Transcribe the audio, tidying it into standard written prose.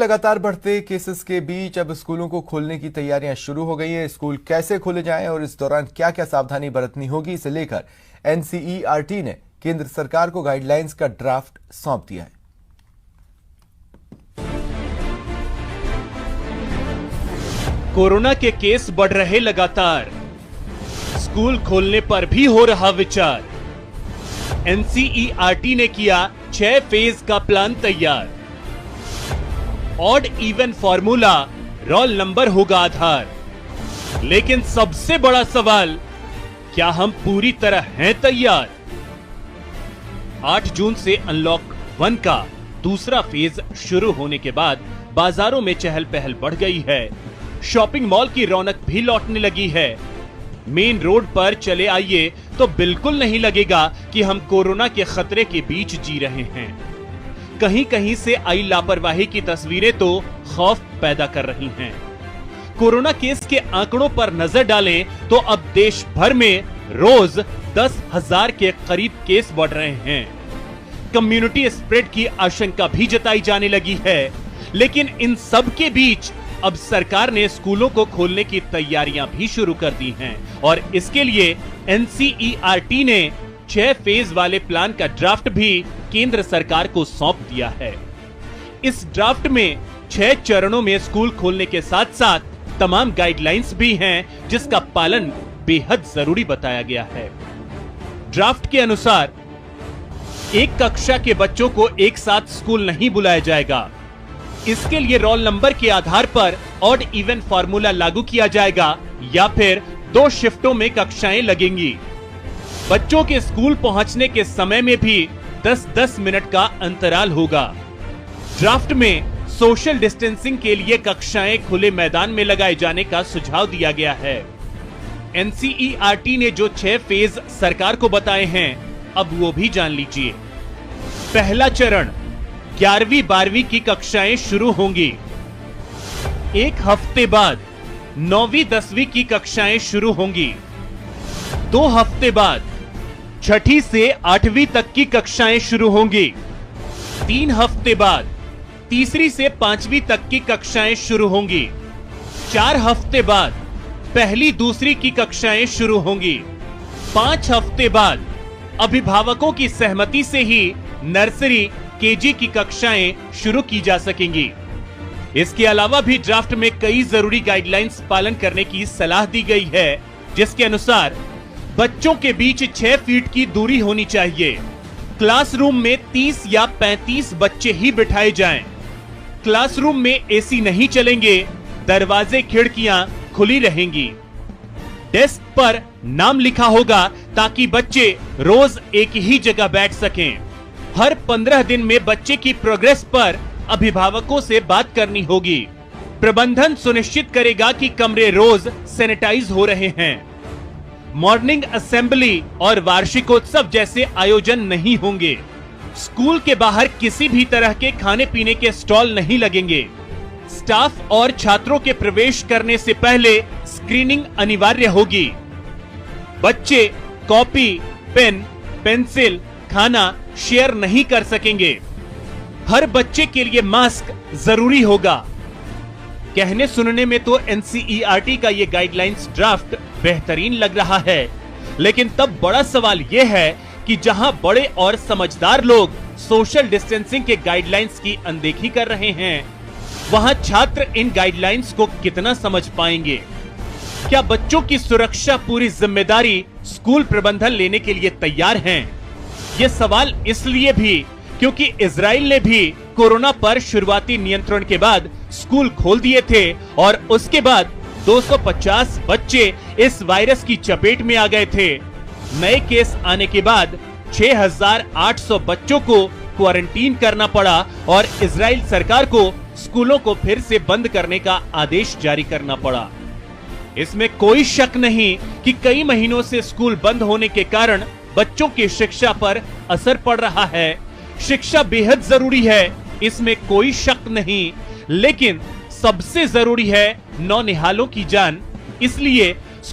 लगातार बढ़ते केसेस के बीच अब स्कूलों को खोलने की तैयारियां शुरू हो गई हैं। स्कूल कैसे खोले जाएं और इस दौरान क्या क्या सावधानी बरतनी होगी, इसे लेकर एनसीईआरटी ने केंद्र सरकार को गाइडलाइंस का ड्राफ्ट सौंप दिया है। कोरोना के केस बढ़ रहे लगातार, स्कूल खोलने पर भी हो रहा विचार। एनसीईआरटी ने किया 6 फेज का प्लान तैयार। Odd even formula, roll number होगा आधार। लेकिन सबसे बड़ा सवाल, क्या हम पूरी तरह हैं तैयार? 8 जून से अनलॉक 1 का दूसरा फेज शुरू होने के बाद बाजारों में चहल पहल बढ़ गई है। शॉपिंग मॉल की रौनक भी लौटने लगी है। मेन रोड पर चले आइए तो बिल्कुल नहीं लगेगा कि हम कोरोना के खतरे के बीच जी रहे हैं। कहीं कहीं से आई लापरवाही की तस्वीरें तो खौफ पैदा कर रही हैं। कोरोना केस के आंकड़ों पर नजर डालें तो अब देश भर में रोज 10,000 के करीब केस बढ़ रहे हैं। कम्युनिटी स्प्रेड की आशंका भी जताई जाने लगी है। लेकिन इन सब के बीच अब सरकार ने स्कूलों को खोलने की तैयारियां भी शुरू कर दी हैं और इसके लिए एनसीईआरटी ने 6 फेज वाले प्लान का ड्राफ्ट भी केंद्र सरकार को सौंप दिया है। इस ड्राफ्ट में 6 चरणों में स्कूल खोलने के साथ साथ तमाम गाइडलाइंस भी हैं, जिसका पालन बेहद जरूरी बताया गया है। ड्राफ्ट के अनुसार एक कक्षा के बच्चों को एक साथ स्कूल नहीं बुलाया जाएगा। इसके लिए रोल नंबर के आधार पर ऑड इवन फॉर्मूला लागू किया जाएगा या फिर 2 शिफ्टों में कक्षाएं लगेंगी। बच्चों के स्कूल पहुंचने के समय में भी 10-10 मिनट का अंतराल होगा। ड्राफ्ट में सोशल डिस्टेंसिंग के लिए कक्षाएं खुले मैदान में लगाए जाने का सुझाव दिया गया है। एनसीईआरटी ने जो 6 फेज सरकार को बताए हैं, अब वो भी जान लीजिए। पहला चरण, 11वीं 12वीं की कक्षाएं शुरू होंगी। 1 हफ्ते बाद 9वीं 10वीं की कक्षाएं शुरू होंगी। 2 हफ्ते बाद 6ठी से 8वीं तक की कक्षाएं शुरू होंगी। 3 हफ्ते बाद 3री से 5वीं तक की कक्षाएं शुरू होंगी। 4 हफ्ते बाद 1ली 2री की कक्षाएं शुरू होंगी। 5 हफ्ते बाद अभिभावकों की सहमति से ही नर्सरी केजी की कक्षाएं शुरू की जा सकेंगी। इसके अलावा भी ड्राफ्ट में कई जरूरी गाइडलाइंस पालन करने की सलाह दी गई है, जिसके अनुसार बच्चों के बीच 6 फीट की दूरी होनी चाहिए। क्लासरूम में 30 या 35 बच्चे ही बिठाए जाएं। क्लासरूम में एसी नहीं चलेंगे, दरवाजे खिड़कियां खुली रहेंगी। डेस्क पर नाम लिखा होगा ताकि बच्चे रोज एक ही जगह बैठ सकें। हर 15 दिन में बच्चे की प्रोग्रेस पर अभिभावकों से बात करनी होगी। प्रबंधन सुनिश्चित करेगा कि कमरे रोज सैनिटाइज हो रहे हैं। मॉर्निंग असेंबली और वार्षिकोत्सव जैसे आयोजन नहीं होंगे। स्कूल के बाहर किसी भी तरह के खाने पीने के स्टॉल नहीं लगेंगे। स्टाफ और छात्रों के प्रवेश करने से पहले स्क्रीनिंग अनिवार्य होगी। बच्चे कॉपी, पेन, पेंसिल, खाना शेयर नहीं कर सकेंगे। हर बच्चे के लिए मास्क जरूरी होगा। कहने सुनने में तो एनसीईआरटी का ये गाइडलाइंस ड्राफ्ट बेहतरीन लग रहा है, लेकिन तब बड़ा सवाल यह है कि जहां बड़े और समझदार लोग सोशल डिस्टेंसिंग के गाइडलाइंस की अनदेखी कर रहे हैं, वहां छात्र इन गाइडलाइंस को कितना समझ पाएंगे? क्या बच्चों की सुरक्षा पूरी जिम्मेदारी स्कूल प्रबंधन लेने के लिए तैयार हैं? ये सवाल इसलिए भी क्योंकि इजराइल ने भी कोरोना पर शुरुआती नियंत्रण के बाद स्कूल खोल दिए थे और उसके बाद 250 बच्चे इस वायरस की चपेट में आ गए थे। नए केस आने के बाद 6,800 बच्चों को क्वारंटीन करना पड़ा और इजराइल सरकार को स्कूलों को फिर से बंद करने का आदेश जारी करना पड़ा। इसमें कोई शक नहीं कि कई महीनों से स्कूल बंद होने के कारण बच्चों की शिक्षा पर असर पड़ रहा है। शिक्षा बेहद जरूरी है, इसमें कोई शक नहीं, लेकिन सबसे जरूरी है नौनिहालों की जान। इसलिए